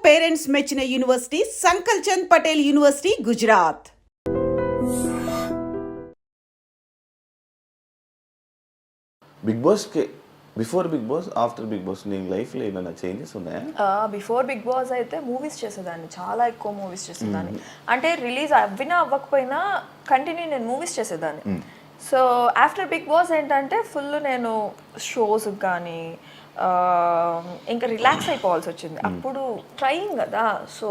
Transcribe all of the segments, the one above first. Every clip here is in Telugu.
పేరెంట్స్ మెచ్చిన university Sankalchand Patel university Gujarat. Bigg బాస్కి before Bigg Boss after Bigg Boss నీ లైఫ్లో ఏమైనా చేంజెస్ ఉన్నాయా? బిఫోర్ బిగ్ బాస్ అయితే మూవీస్ చేసేదాన్ని, చాలా ఎక్కువ మూవీస్ చేసేదాన్ని. అంటే రిలీజ్ అవ్వినా అవ్వకపోయినా కంటిన్యూ నేను మూవీస్ చేసేదాన్ని. సో ఆఫ్టర్ బిగ్ బాస్ ఏంటంటే ఫుల్ నేను షోస్ కానీ ఇంకా రిలాక్స్ అయిపోవాల్సి వచ్చింది. అప్పుడు ట్రైయింగ్ కదా, సో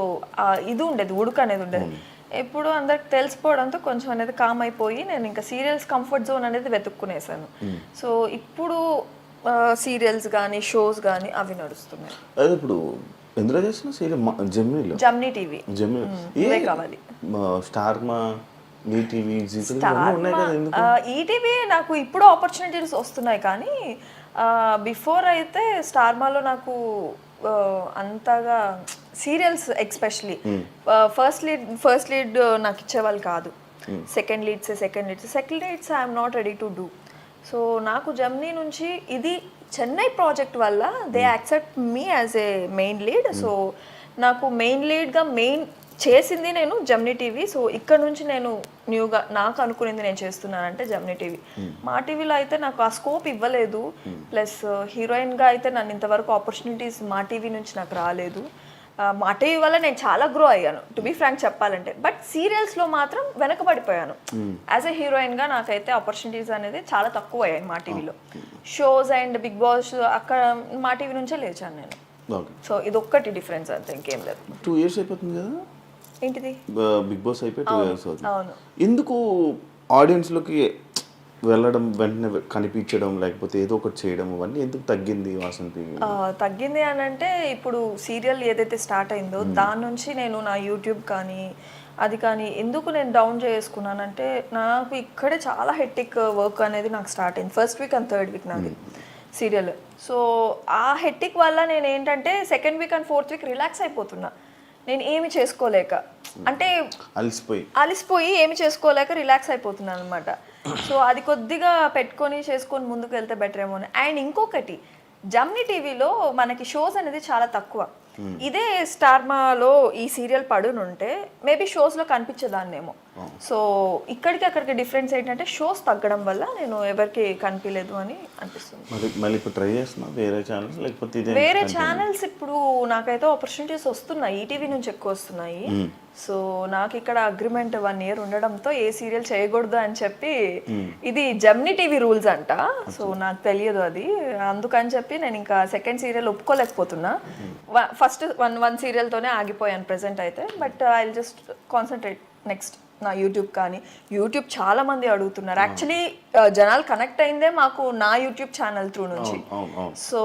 ఇది ఉండేది, ఉడుకు అనేది ఉండేది. ఇప్పుడు అందరికి తెలిసిపోవడంతో కొంచెం అనేది కామ్ అయిపోయి నేను ఇంకా సీరియల్స్ కంఫర్ట్ జోన్ అనేది వెతుక్కునేసాను. సో ఇప్పుడు సీరియల్స్ కానీ షోస్ కానీ అవి నడుస్తున్నాయి. అదే ఇప్పుడు ఎందులో చేస్తున్నా సీరియల్ జమ్నీ టీవీ కావాలి, స్టార్ మా ఈటీవీ ఈటీవీ నాకు ఇప్పుడు ఆపర్చునిటీస్ వస్తున్నాయి. కానీ బిఫోర్ అయితే స్టార్మాలో నాకు అంతగా సీరియల్స్ ఎక్స్పెషలీ ఫస్ట్ లీడ్ నాకు ఇచ్చేవాళ్ళు కాదు. Second leads I'm not ready to do. So నాకు జమ్నీ నుంచి ఇది చెన్నై ప్రాజెక్ట్ వల్ల they accept me as a main lead. So నాకు మెయిన్ లీడ్గా చేసింది నేను జమ్నీ టీవీ. సో ఇక్కడ నుంచి నేను న్యూగా నాకు అనుకునేది నేను చేస్తున్నానంటే జమ్నీ టీవీ. మా టీవీలో అయితే నాకు ఆ స్కోప్ ఇవ్వలేదు. ప్లస్ హీరోయిన్గా అయితే నన్ను ఇంతవరకు ఆపర్చునిటీస్ మా టీవీ నుంచి నాకు రాలేదు. మా టీవీ వల్ల నేను చాలా గ్రో అయ్యాను, టు బీ ఫ్రాంక్ చెప్పాలంటే. బట్ సీరియల్స్లో మాత్రం వెనకబడిపోయాను. యాజ్ ఎ హీరోయిన్గా నాకైతే ఆపర్చునిటీస్ అనేది చాలా తక్కువ అయ్యాయి మా టీవీలో. షోస్ అండ్ బిగ్ బాస్ అక్కడ మా టీవీ నుంచే లేచాను నేను. సో ఇది ఒక్కటి డిఫరెన్స్ అంతే, ఇంకేం లేదు. 2 years అయిపోతుంది కదా ఏంటిది బిగ్ బాస్ అయిపోయి 2 years అవుతుంది. ఎందుకు ఆడియన్స్లోకి వెళ్ళడం, వెంటనే కనిపించడం, లేకపోతే ఏదో ఒకటి చేయడం, అవన్నీ ఎందుకు తగ్గింది వాసంతి? తగ్గింది అని అంటే ఇప్పుడు సీరియల్ ఏదైతే స్టార్ట్ అయిందో దాని నుంచి నేను నా యూట్యూబ్ కానీ అది కానీ ఎందుకు నేను డౌన్ చేసుకున్నానంటే నాకు ఇక్కడే చాలా హెక్టిక్ వర్క్ అనేది నాకు స్టార్ట్ అయింది. First week and third week నాది సీరియల్. సో ఆ హెక్టిక్ వల్ల నేను ఏంటంటే second week and fourth week relax అయిపోతున్నా. నేను ఏమి చేసుకోలేక, అంటే అలిసిపోయి ఏమి చేసుకోలేక రిలాక్స్ అయిపోతున్నాను అనమాట. సో అది కొద్దిగా పెట్టుకొని చేసుకొని ముందుకు వెళ్తే బెటర్ ఏమో. అండ్ ఇంకొకటి, జమ్నీ టీవీలో మనకి షోస్ అనేది చాలా తక్కువ. ఇదే స్టార్మాలో ఈ సీరియల్ పడునుంటే మేబీ షోస్లో కనిపించేదాన్నేమో. సో ఇక్కడికి అక్కడికి డిఫరెన్స్ ఏంటంటే షోస్ తగ్గడం వల్ల నేను ఎవరికి కనిపించలేదు అని అనిపిస్తుంది. వేరే ఛానల్స్ ఇప్పుడు నాకైతే ఆపర్చునిటీస్ వస్తున్నాయి, ఈటీవీ నుంచి ఎక్కువ వస్తున్నాయి. సో నాకు ఇక్కడ అగ్రిమెంట్ 1 year ఉండడంతో ఏ సీరియల్ చేయకూడదు అని చెప్పి, ఇది జమ్నీ టీవీ రూల్స్ అంట. సో నాకు తెలియదు అది, అందుకని చెప్పి నేను ఇంకా సెకండ్ సీరియల్ ఒప్పుకోలేకపోతున్నా. ఫస్ట్ వన్ సీరియల్తోనే ఆగిపోయాను ప్రెసెంట్ అయితే. But I will just concentrate next నా యూట్యూబ్ కానీ. యూట్యూబ్ చాలా మంది అడుగుతున్నారు. యాక్చువల్లీ జనాలు కనెక్ట్ అయిందే మాకు నా యూట్యూబ్ ఛానల్ త్రూ నుంచి. So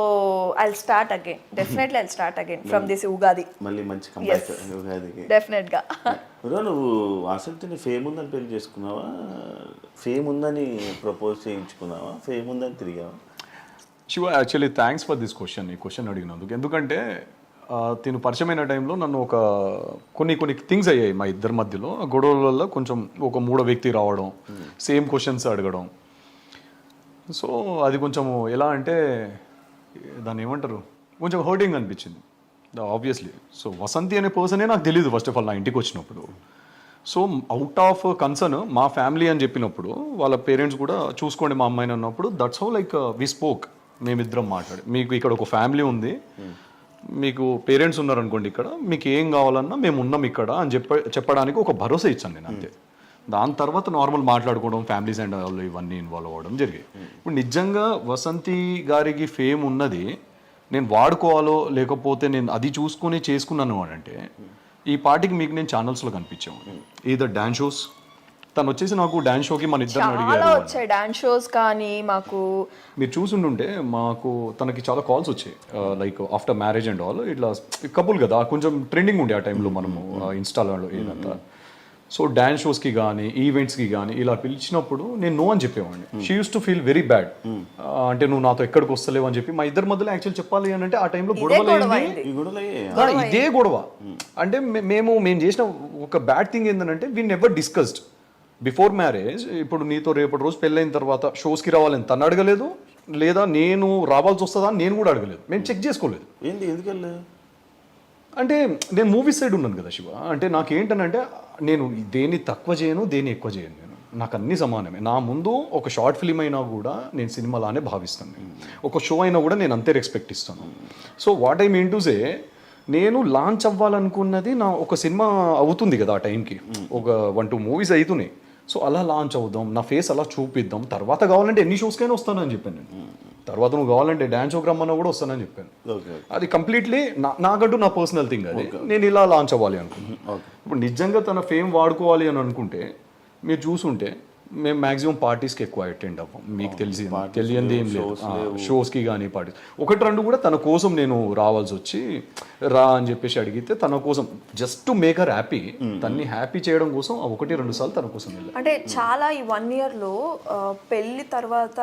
I will start again, definitely I will start again from this Ugadi. Definite గా. నువ్వు ఆసక్తిని ఫేమ్ ఉందని పెళ్లి చేసుకున్నావా, ఫేమ్ ఉందని ప్రపోజ్ చేయించుకున్నావా, ఫేమ్ ఉందని తిరిగావా? Shiva, actually thanks for this question. ఈ క్వశ్చన్ అడిగినందుకు. ఎందుకంటే తిను పరిచయమైన టైంలో నన్ను కొన్ని థింగ్స్ అయ్యాయి మా ఇద్దరి మధ్యలో. గొడవల వల్ల కొంచెం ఒక 3వ వ్యక్తి రావడం, సేమ్ క్వశ్చన్స్ అడగడం. సో అది కొంచెం ఎలా అంటే దాన్ని ఏమంటారు, కొంచెం హర్టింగ్ అనిపించింది ఆబ్వియస్లీ. సో వసంతి అనే పర్సనే నాకు తెలియదు ఫస్ట్ ఆఫ్ ఆల్ నా ఇంటికి వచ్చినప్పుడు. సో అవుట్ ఆఫ్ కన్సర్న్ మా ఫ్యామిలీ అని చెప్పినప్పుడు వాళ్ళ పేరెంట్స్ కూడా చూసుకోండి మా అమ్మాయిని అన్నప్పుడు, that's how like we spoke. మేమిద్దరం మాట్లాడి, మీకు ఇక్కడ ఒక ఫ్యామిలీ ఉంది, మీకు పేరెంట్స్ ఉన్నారనుకోండి, ఇక్కడ మీకు ఏం కావాలన్నా మేము ఉన్నాం ఇక్కడ అని చెప్పడానికి ఒక భరోసా ఇచ్చాను నేను, అంతే. దాని తర్వాత నార్మల్ మాట్లాడుకోవడం, ఫ్యామిలీస్ అండ్ వాళ్ళు ఇవన్నీ ఇన్వాల్వ్ అవ్వడం జరిగాయి. ఇప్పుడు నిజంగా వసంతి గారికి ఫేమ్ ఉన్నది నేను వాడుకోవాలో లేకపోతే నేను అది చూసుకొని చేసుకున్నాను అని అంటే, ఈ పార్టీకి మీకు నేను ఛానల్స్లో కనిపించాము. ఈదర్ డాన్స్ షోస్, తను వచ్చేసి నాకు డాన్స్ షోకి మన ఇద్దరు అడిగారు, వచ్చాయి డాన్స్ షోస్ కానీ మాకు మీరు చూసుంటుంటే మాకు తనకి చాలా కాల్స్ వచ్చాయి. Like after marriage and all, ఇట్లా కపుల్ కదా, కొంచెం ట్రెండింగ్ ఉండే ఆ టైంలో మనము ఇన్స్టాలో ఏదంతా. సో డాన్స్ షోస్కి కానీ ఈవెంట్స్కి కానీ ఇలా పిలిచినప్పుడు నేను నో అని చెప్పేవాడిని. She use to feel very bad. అంటే నువ్వు నాతో ఎక్కడికి వస్తలేవు అని చెప్పి. మా ఇద్దరి మధ్యలో యాక్చువల్ చెప్పాలి అని అంటే ఆ టైంలో ఇదే గొడవ. అంటే మేము చేసిన ఒక బ్యాడ్ థింగ్ ఏంటంటే we never discussed before marriage. ఇప్పుడు నీతో రేపటి రోజు పెళ్ళైన తర్వాత షోస్కి రావాలని తను అడగలేదు, లేదా నేను రావాల్సి వస్తుందా అని నేను కూడా అడగలేదు. మేము చెక్ చేసుకోలేదు. ఎందుకు అంటే నేను మూవీ సైడ్ ఉన్నాను కదా శివ. అంటే నాకేంటనంటే నేను దేన్ని తక్కువ చేయను, దేన్ని ఎక్కువ చేయను. నేను నాకు అన్ని సమానమే. నా ముందు ఒక షార్ట్ ఫిల్మ్ అయినా కూడా నేను సినిమాలానే భావిస్తాను. నేను ఒక షో అయినా కూడా నేను అంతే రెస్పెక్ట్ ఇస్తాను. So what I mean to say, నేను లాంచ్ అవ్వాలనుకున్నది నా ఒక సినిమా అవుతుంది కదా ఆ టైంకి, ఒక 1-2 మూవీస్ అవుతున్నాయి. సో అలా లాంచ్ అవుదాం, నా ఫేస్ అలా చూపిద్దాం, తర్వాత కావాలంటే ఎన్ని షోస్కైనా వస్తానని చెప్పాను నేను. తర్వాత నువ్వు కావాలంటే డ్యాన్స్ షోకి రమ్మన్నా కూడా వస్తానని చెప్పాను. అది కంప్లీట్లీ నాకంటూ నా పర్సనల్ థింగ్. అది నేను ఇలా లాంచ్ అవ్వాలి అనుకున్నాను. ఇప్పుడు నిజంగా తన ఫేమ్ వాడుకోవాలి అని అనుకుంటే మీరు చూసుంటే మేము మ్యాక్సిమం పార్టీస్కి ఎక్కువ అటెండ్ అవ్వం. మీకు తెలియంది ఏం లేదు. షోస్కి కానీ పార్టీస్ 1-2 కూడా తన కోసం నేను రావాల్సి వచ్చి రా అని చెప్పేసి అడిగితే తన కోసం just to make her happy, తన్ని హ్యాపీ చేయడం కోసం 1-2 సార్లు తన కోసం వెళ్ళాను. అంటే చాలా ఈ 1 ఇయర్లో పెళ్ళి తర్వాత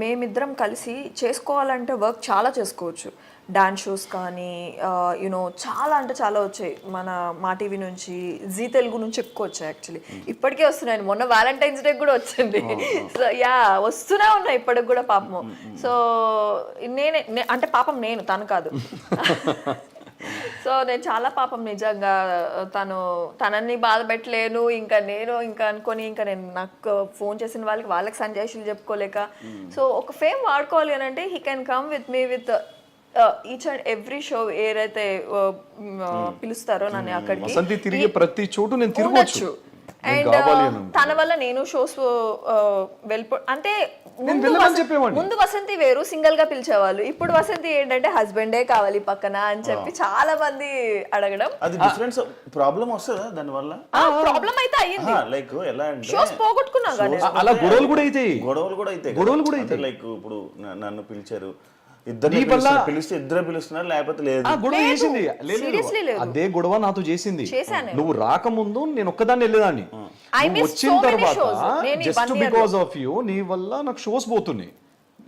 మేమిద్దరం కలిసి చేసుకోవాలంటే వర్క్ చాలా చేసుకోవచ్చు. డాన్స్ షోస్ కానీ యూనో చాలా అంటే చాలా వచ్చాయి. మన మా టీవీ నుంచి, జీ తెలుగు నుంచి ఎక్కువ వచ్చాయి. యాక్చువల్లీ ఇప్పటికే వస్తున్నాయి. మొన్న వ్యాలంటైన్స్ డే కూడా వచ్చింది. సో యా, వస్తూనే ఉన్నాయి ఇప్పటికి కూడా పాపం. సో నేనే అంటే పాపం నేను, తను కాదు. సో నేను చాలా పాపం నిజంగా తనని బాధ పెట్టలేను, ఇంకా నేను ఇంకా అనుకొని ఇంకా నేను నాకు ఫోన్ చేసిన వాళ్ళకి సంజాయిషులు చెప్పుకోలేక. సో ఒక ఫేమ్ వాడుకోవాలి అని అంటే he can come with me with each and every show ఏదైతే పిలుస్తారో నన్ను అక్కడికి తిరిగే ప్రతి చోటు నేను తిరగొచ్చు. అండ్ తన వల్ల నేను షోస్ అంటే ముందు వసంతి వేరు, సింగిల్ గా పిలిచేవాళ్ళు. ఇప్పుడు వసంతి ఏంటంటే హస్బెండే కావాలి పక్కన అని చెప్పి చాలా మంది అడగడం. అది డిఫరెన్స్ ప్రాబ్లం వస్తుందా దాని వల్ల? ప్రాబ్లం అయితే అయ్యింది. లైక్ ఎలా అంటే షోస్ పోగొట్టుకున్నాం కానీ అలా గొడవలు కూడా అయితే లైక్ ఇప్పుడు నన్ను పిలిచారు, ఇద్దరు పిలిస్తే ఇద్దరు పిలుస్తున్నారు, లేకపోతే లేదు. అదే గొడవ నాతో చేసింది. నువ్వు రాకముందు నేను ఒక్కదాన్ని వెళ్ళేదాన్ని. వచ్చిన తర్వాత జస్ట్ బికాస్ ఆఫ్ యూ, నీ వల్ల నాకు షోస్ పోతున్నాయి,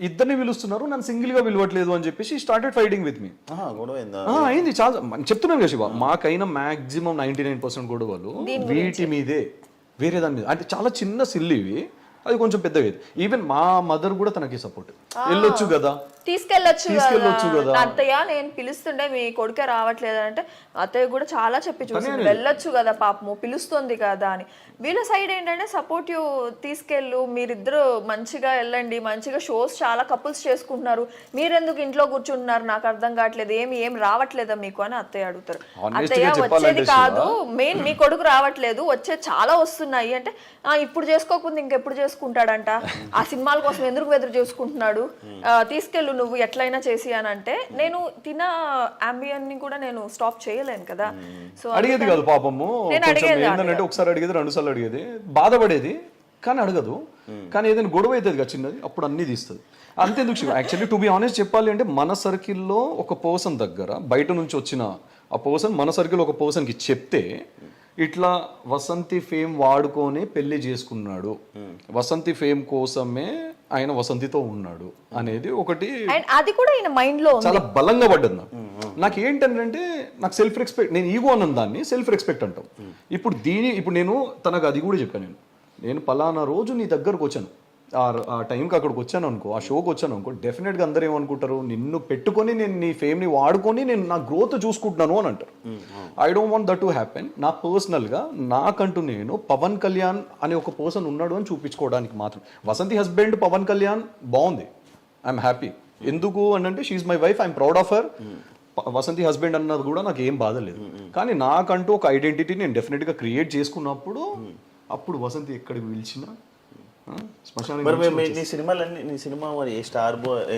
ఇద్దరిని పిలుస్తున్నారు, నన్ను సింగిల్ గా పిలవట్లేదు అని చెప్పేసి స్టార్టెడ్ ఫైటింగ్ విత్ మీ. అయింది చాలా. చెప్తున్నాను కదా శివ, మాకైనా మాక్సిమం 99% గొడవలు వీటి మీదే, వేరే దాని మీద. అంటే చాలా చిన్న సిల్లివి, అది కొంచెం పెద్దగా. ఈవెన్ మా మదర్ కూడా తనకి సపోర్ట్, వెళ్ళొచ్చు కదా, తీసుకెళ్ళొచ్చు కదా. అత్తయ్య నేను పిలుస్తుండే మీ కొడుకే రావట్లేదు అంటే అత్తయ్య కూడా చాలా చెప్పి చూసింది, వెళ్ళొచ్చు కదా పాపము, పిలుస్తుంది కదా అని. వీళ్ళ సైడ్ ఏంటంటే సపోర్టివ్, తీసుకెళ్ళు, మీరిద్దరు మంచిగా వెళ్ళండి, మంచిగా షోస్ చాలా కపుల్స్ చేసుకుంటున్నారు, మీరెందుకు ఇంట్లో కూర్చుంటున్నారు, నాకు అర్థం కావట్లేదు, ఏం రావట్లేదా మీకు అని అత్తయ్య అడుగుతారు. అత్తయ్య వచ్చేది కాదు, మెయిన్ మీ కొడుకు రావట్లేదు, వచ్చేది చాలా వస్తున్నాయి అంటే ఇప్పుడు చేసుకోకుండా ఇంకెప్పుడు చేసుకుంటాడంట, ఆ సినిమాల కోసం ఎందుకు ఎదురు చేసుకుంటున్నాడు, తీసుకెళ్ళు నువ్వు ఎట్లయినా చేసి అని అంటే నేను తిన అంబియన్ ని కూడా నేను స్టాప్ చేయలేను కదా. సో అడిగేది కాదు పాపము, ఏంటంటే ఒకసారి అడిగేది, 2 సార్లు అడిగేది, బాధపడేది కానీ అడగదు. కానీ ఏదైనా గొడవ అవుతుంది కదా చిన్నది, అప్పుడు అన్ని తీస్తుంది. అంతేందుకు Shiva, actually to be honest చెప్పాలి అంటే మన సర్కిల్లో ఒక పర్సన్ దగ్గర బయట నుంచి వచ్చిన ఆ పర్సన్ మన సర్కిల్ ఒక పర్సన్కి చెప్తే ఇట్లా వసంతి ఫేమ్ వాడుకొని పెళ్లి చేసుకున్నాడు, వసంతి ఫేమ్ కోసమే ఆయన వసంతితో ఉన్నాడు అనేది ఒకటి, అది కూడా ఈయన మైండ్ లో చాలా బలంగా పడ్డది నాకు. ఏంటంటే నాకు సెల్ఫ్ రెస్పెక్ట్, నేను ఈగో అన్న దాన్ని సెల్ఫ్ రెస్పెక్ట్ అంటాం. ఇప్పుడు నేను తనకు అది కూడా చెప్పాను, నేను పలానా రోజు నీ దగ్గరకు వచ్చాను, ఆ టైంకి అక్కడికి వచ్చాను అనుకో, ఆ షోకి వచ్చాను అనుకో, డెఫినెట్గా అందరూ ఏమనుకుంటారు, నిన్ను పెట్టుకొని నేను నీ ఫేమ్ని వాడుకొని నేను నా గ్రోత్ చూసుకుంటున్నాను అని అంటారు. I don't want that to happen. నా పర్సనల్గా నాకంటూ నేను పవన్ కళ్యాణ్ అనే ఒక పర్సన్ ఉన్నాడు అని చూపించుకోవడానికి మాత్రం. వసంతి హస్బెండ్ పవన్ కళ్యాణ్ బాగుంది, ఐఎమ్ హ్యాపీ. ఎందుకు అని అంటే she's my wife, I'm proud of her. Vasanthi husband అన్నది కూడా నాకు ఏం బాధ లేదు. కానీ నాకంటూ ఒక ఐడెంటిటీ నేను డెఫినెట్గా క్రియేట్ చేసుకున్నప్పుడు అప్పుడు వసంతి ఎక్కడికి పిలిచినా నీ సినిమాలన్నీ, నీ సినిమా మరి ఏ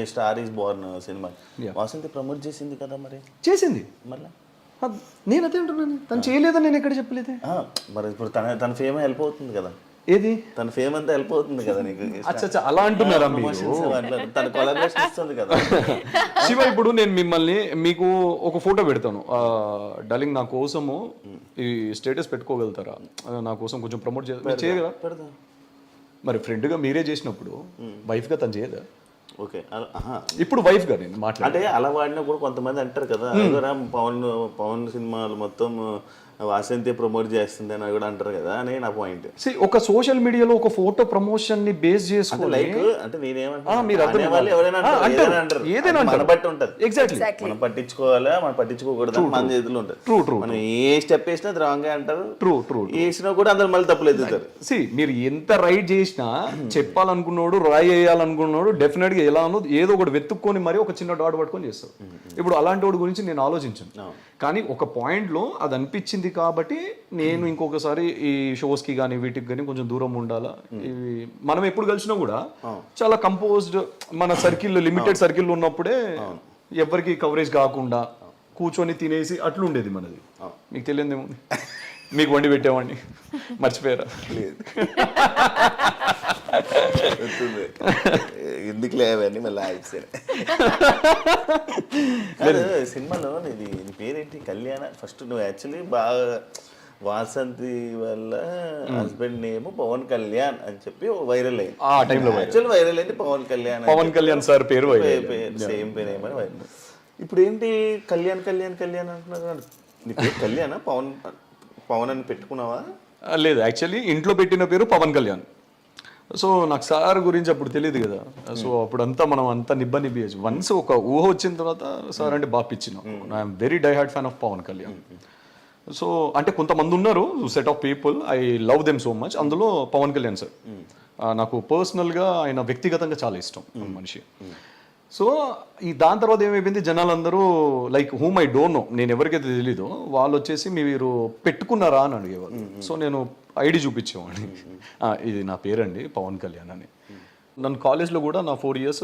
స్టార్ ఈస్ బోర్న్ సినిమా వసంతి ప్రమోట్ చేసింది కదా, మరి చేసింది మళ్ళీ నేను అదే అంటున్నాను, తను చేయలేదని నేను ఎక్కడ చెప్పలేదు. మరి ఇప్పుడు తన ఫేమ్ హెల్ప్ అవుతుంది కదా, ఏది తన ఫేమ్ అంతా హెల్ప్ అవుతుంది కదా నీకు. అచ్చా అలా అంటున్నారా తన కొలాబరేషన్ ఇస్తుంది కదా. శివ, ఇప్పుడు నేను మిమ్మల్ని మీకు ఒక ఫోటో పెడతాను, డార్లింగ్ నా కోసము ఈ స్టేటస్ పెట్టుకోగలుగుతారా, నా కోసం కొంచెం ప్రమోట్ చేయగలరా? పెడతా. మరి ఫ్రెండ్గా మీరే చేసినప్పుడు వైఫ్గా తను చేయదా? ఓకే, ఇప్పుడు వైఫ్గా నేను అంటే అలా వాడినా కూడా కొంతమంది అంటారు కదా, పవన్ సినిమాలు మొత్తం వాసంతి ప్రమోట్ చేస్తుంది అని కూడా అంటారు కదా అని నా పాయింట్. ఒక సోషల్ మీడియాలో ఒక ఫోటో ప్రమోషన్ ని బేస్ చేసుకుని లైక్ అంటే నేనేమంటా మీరు అనేవాళ్ళు ఎవరైనా అంటారు, ఏదైనా మన బట్టి ఉంటది. ఎగ్జాక్ట్లీ మనం పట్టించుకోవాలా మనం పట్టించుకోకూడదు మన చేతిలో ఉంటుంది. ట్రూ మనం ఏ స్టెప్ వేసినా అది రాంగ్ అంటారు, ట్రూ వేసినా కూడా అందరు మళ్ళీ తప్పులు ఎదుగుతారు. మీరు ఎంత రైట్ చేసినా చెప్పాలనుకున్నాడు రాయి వేయాలనుకున్నాడు డెఫినెట్ గా ఎలానో ఏదో ఒకటి వెతుక్కొని మరి ఒక చిన్న డాట్ పట్టుకొని చేస్తాడు. ఇప్పుడు అలాంటి వాడి గురించి నేను ఆలోచించాను, కానీ ఒక పాయింట్ లో అది అనిపించింది కాబట్టి నేను ఇంకొకసారి ఈ షోస్ కి కానీ వీటికి కానీ కొంచెం దూరం ఉండాలా. ఇవి మనం ఎప్పుడు కలిసినా కూడా చాలా కంపోజ్డ్ మన సర్కిల్ లిమిటెడ్ సర్కిల్ ఉన్నప్పుడే ఎవరికి కవరేజ్ కాకుండా కూర్చొని తినేసి అట్లుండేది మనది. మీకు తెలియదేమో, మీకు వండి పెట్టేవాడిని మర్చిపోయారా? లేదు ఎందుకు లేవని మళ్ళీ సినిమాలో నీ పేరేంటి? కళ్యాణ. ఫస్ట్ నువ్వు యాక్చువల్లీ బాగా వాసంతి వల్ల హస్బెండ్ నేమ్ పవన్ కళ్యాణ్ అని చెప్పి వైరల్ అయింది. ఆ టైంలో యాక్చువల్ వైరల్ అయింది పవన్ కళ్యాణ్ సార్ పేరు సేమ్ పేరు ఏమని వైరల్. ఇప్పుడు ఏంటి కళ్యాణ్ కళ్యాణ్ కళ్యాణ్ అంటున్నారు? నీ పేరు కళ్యాణ? పవన్ అని పెట్టుకున్నావా? లేదు, యాక్చువల్లీ ఇంట్లో పెట్టిన పేరు పవన్ కళ్యాణ్. సో నాకు సార్ గురించి అప్పుడు తెలియదు కదా, సో అప్పుడంతా మనం అంతా నిబ్బనిబ్బేయచ్చు. వన్స్ ఒక ఊహ వచ్చిన తర్వాత సార్ అంటే బాగా పిచ్చిన. I'm very die hard fan of Pawan Kalyan. So అంటే కొంతమంది ఉన్నారు set of people, I love them so much. అందులో పవన్ కళ్యాణ్ సార్ నాకు పర్సనల్గా ఆయన వ్యక్తిగతంగా చాలా ఇష్టం మనిషి. సో దాని తర్వాత ఏమైపోయింది, జనాలందరూ like whom I don't know, నేను ఎవరికైతే తెలీదో వాళ్ళు వచ్చేసి మీరు పెట్టుకున్నారా అని అడిగేవాళ్ళు. సో నేను ఐడి చూపించేవాడిని, ఇది నా పేరండి పవన్ కళ్యాణ్ అని. నన్ను కాలేజ్లో కూడా నా 4 years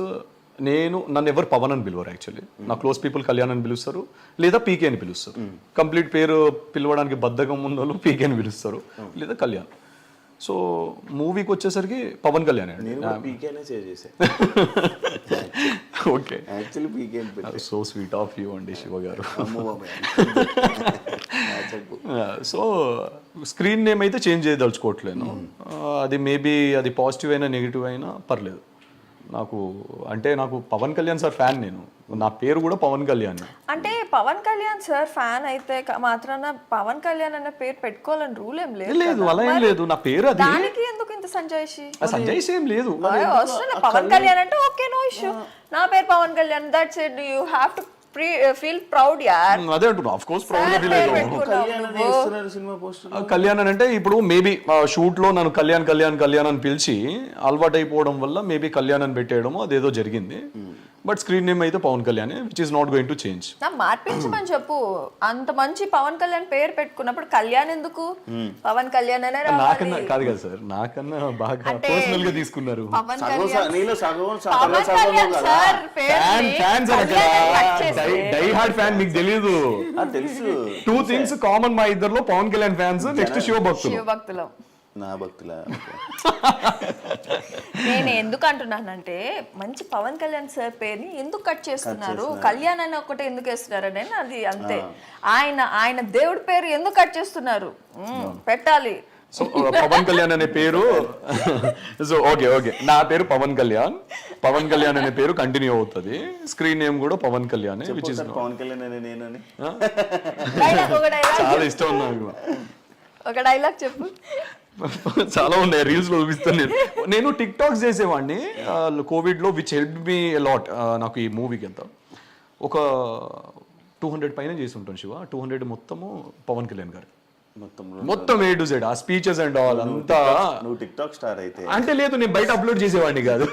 నన్ను ఎవరు పవన్ అని పిలవరు. యాక్చువల్లీ నా క్లోజ్ పీపుల్ కళ్యాణ్ అని పిలుస్తారు, లేదా పీకే అని పిలుస్తారు. కంప్లీట్ పేరు పిలవడానికి బద్ధకం ఉన్న వాళ్ళు పీకే అని పిలుస్తారు, లేదా కళ్యాణ్. సో మూవీకి వచ్చేసరికి పవన్ కళ్యాణ్ అండి. Okay, so sweet of you అండి శివ గారు. సో స్క్రీన్ నేమ్ అయితే చేంజ్ చేయదలుచుకోవట్లేను. అది మేబీ అది పాజిటివ్ అయినా నెగిటివ్ అయినా పర్లేదు నాకు. అంటే నాకు పవన్ కళ్యాణ్ సార్ ఫ్యాన్, నేను నా పేరు కూడా పవన్ కళ్యాణ్. అంటే పవన్ కళ్యాణ్ సార్ ఫ్యాన్ అయితే మాత్రాన పవన్ కళ్యాణ్ అనే పేరు పెట్టుకోవాలని రూల్ ఏం లేదు. లేదు, అలా ఏం లేదు. నా పేరు అది. దానికి ఎందుకు ఇంత సంజయ్షి? సంజయ్షి ఏం లేదు. పవన్ కళ్యాణ్ అంటే ఓకే, నో ఇష్యూ. నా పేరు Pawan Kalyan, that's it. You have to feel proud యార్. అదే అంటున్నా, ఆఫ్ కోర్స్ ప్రౌడ్ గా ఫీల్ అవుతాను. కళ్యాణ్ అంటే ఇప్పుడు మేబీ షూట్ లో నన్ను కళ్యాణ్ కళ్యాణ్ కళ్యాణ్ అని పిలిచి అలవాటు అయిపోవడం వల్ల మేబీ కళ్యాణ్ అని పెట్టేయడం అదేదో జరిగింది. బట్ స్క్రీన్ నేమ్ అయితే Pawan Kalyan, which is not going to change. మార్పించమని చెప్పు. అంత మంచి పవన్ కళ్యాణ్ పేరు పెట్టుకున్నప్పుడు కళ్యాణ్ ఎందుకు? పవన్ కళ్యాణ్ అనే నాకన్నా కాదు కదా సార్, నాకన్నా బాగా పర్సనల్ గా తీసుకున్నారు. డై హార్డ్ ఫ్యాన్ మీకు తెలియదు. తెలుసు. 2 things కామన్ మా ఇద్దరులో, పవన్ కళ్యాణ్ ఫ్యాన్స్, నెక్స్ట్ శివ భక్తులు. నా భక్తుల. నేను ఎందుకు అంటున్నానంటే మంచి పవన్ కళ్యాణ్ సార్ పేరుని ఎందుకు కట్ చేస్తున్నారు, కళ్యాణ్ అని ఒకటి ఎందుకు వేస్తున్నారు అని. అది అంతే. ఆయన దేవుడి పేరు ఎందుకు కట్ చేస్తున్నారు? పెట్టాలి. సో పవన్ కళ్యాణ్ అనే పేరు, సో ఓకే నా పేరు పవన్ కళ్యాణ్. పవన్ కళ్యాణ్ అనే పేరు కంటిన్యూ అవుతుంది. స్క్రీన్ నేమ్ కూడా పవన్ కళ్యాణ్, విచ్ ఇస్ పవన్ కళ్యాణ్ అనే నేనని చాలా ఇష్టం నాకు. ఒక డైలాగ్ చెప్పు. చాలా ఉన్నాయి, రీల్స్ లో చూపిస్తాను. నేను టిక్ టాక్స్ చేసేవాడిని కోవిడ్ లో, విచ్ హెల్ప్ మీ లాట్. నాకు ఈ మూవీకి ఎంత ఒక 200 పైన చేసి ఉంటాను శివ. 200 మొత్తము పవన్ కళ్యాణ్ గారు, మొత్తం A to Z, ఆ స్పీచెస్ అండ్ ఆల్ అంతా. నువ్వు టిక్ టాక్ స్టార్ అయితే? అంటే లేదు, నేను బయట అప్లోడ్ చేసేవాడిని కాదు.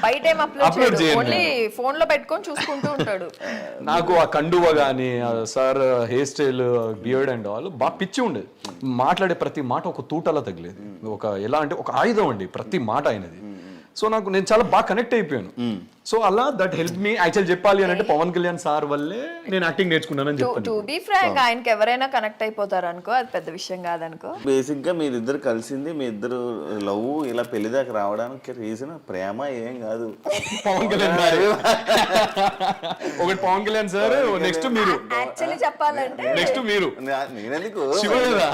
బయట ఏం అప్లోడ్ చేయను, ఓన్లీ ఫోన్ లో పెట్టుకొని చూసుకుంటూ ఉంటాడు. నాకు ఆ కండువ గానీ sir hair style, beard and all బాగా పిచ్చి ఉండేది. మాట్లాడే ప్రతి మాట ఒక తూటలా తగిలేది. ఒక ఎలా అంటే ఒక ఆయుధం అండి ప్రతి మాట అయినది. సో నేను చాలా బాగా కనెక్ట్ అయిపోయాను. సో అలా దట్ హెల్ప్ మీ. యాక్చువల్ చెప్పాలి అని అంటే పవన్ కళ్యాణ్ సార్ వల్లే నేను యాక్టింగ్ నేర్చుకున్నానని చెప్తాను. టు బి ఫ్రాంక్, ఆయనకి ఎవరైనా కనెక్ట్ అయిపోతారు అనుకో, అది పెద్ద విషయం కాదనుకో. బేసిక్ గా మీరిద్దరు కలిసింది, మీ ఇద్దరు లవ్ ఇలా పెళ్లి దాకా రావడానికి రీజన్ ప్రేమ ఏం కాదు. పవన్ కళ్యాణ్ గారు ఒకటి, పవన్ కళ్యాణ్ సార్, నెక్స్ట్ మీరు. యాక్చువల్లీ చెప్పాలంటే నెక్స్ట్ మీరు, నేనెందుకు శివ కదా.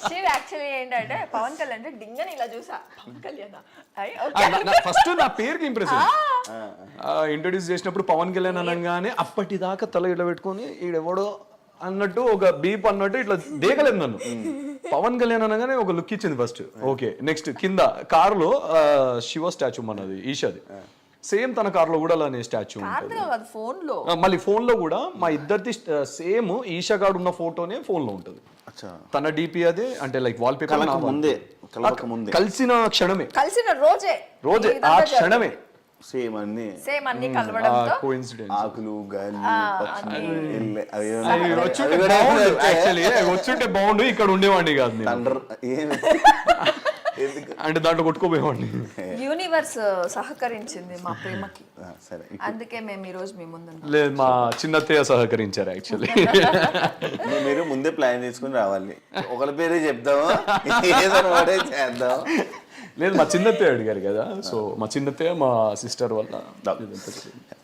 శివ యాక్చువల్లీ ఏంటంటే పవన్ కళ్యాణ్ అంటే డింగని ఇలా చూసా, పవన్ కళ్యాణ్ ఫస్ట్ నా పేరుకి ఇంప్రెస్ ఇంట్రొడ్యూస్ చేసినప్పుడు పవన్ కళ్యాణ్ అనగానే అప్పటిదాకా తల ఇళ్ళ పెట్టుకొని ఈడెవడో అన్నట్టు ఒక బీప్ అన్నట్టు ఇట్లా దేకలేదు నన్ను. పవన్ కళ్యాణ్ అనగానే ఒక లుక్ ఇచ్చింది ఫస్ట్. ఓకే, నెక్స్ట్ కింద కారులో శివ స్టాచ్యూ మనది ఈషాది, సేమ్ తన కారులో కూడా అలానే స్టాచ్యూ ఉంటుంది. ఫోన్ లో మళ్ళీ ఫోన్ లో కూడా మా ఇద్దరిది సేమ్ ఈషా గాడు ఉన్న ఫోటోనే ఫోన్ లో ఉంటుంది. తన డిపి అదే, అంటే లైక్ వాల్ పేపర్ కలిసిన క్షణమే, కలిసిన రోజే ఆ క్షణమే సేమ్ అన్ని అన్ని కలవడంతో కోఇన్సిడెన్స్. ఆకులు గాలి వచ్చుంటే బాగుండు, ఇక్కడ ఉండేవాడిని కాదు నేను. అంటే దాంట్లో కొట్టుకోపోయేవాడిని. యూనివర్స్ సహకరించింది మా ప్రేమకి, అందుకే మేము ఈ రోజు మీ ముందు. లేదు, మా చిన్నత్తయ్య సహకరించారు యాక్చువల్లీ. మీరు ముందే ప్లాన్ చేసుకుని రావాలి, ఒకరి పేరే చెప్తాము ఏదో వాడే చేద్దాం. లేదు, మా చిన్నత్తయ్య అడిగారు కదా, సో మా చిన్నత్తయ్య మా సిస్టర్ వల్ల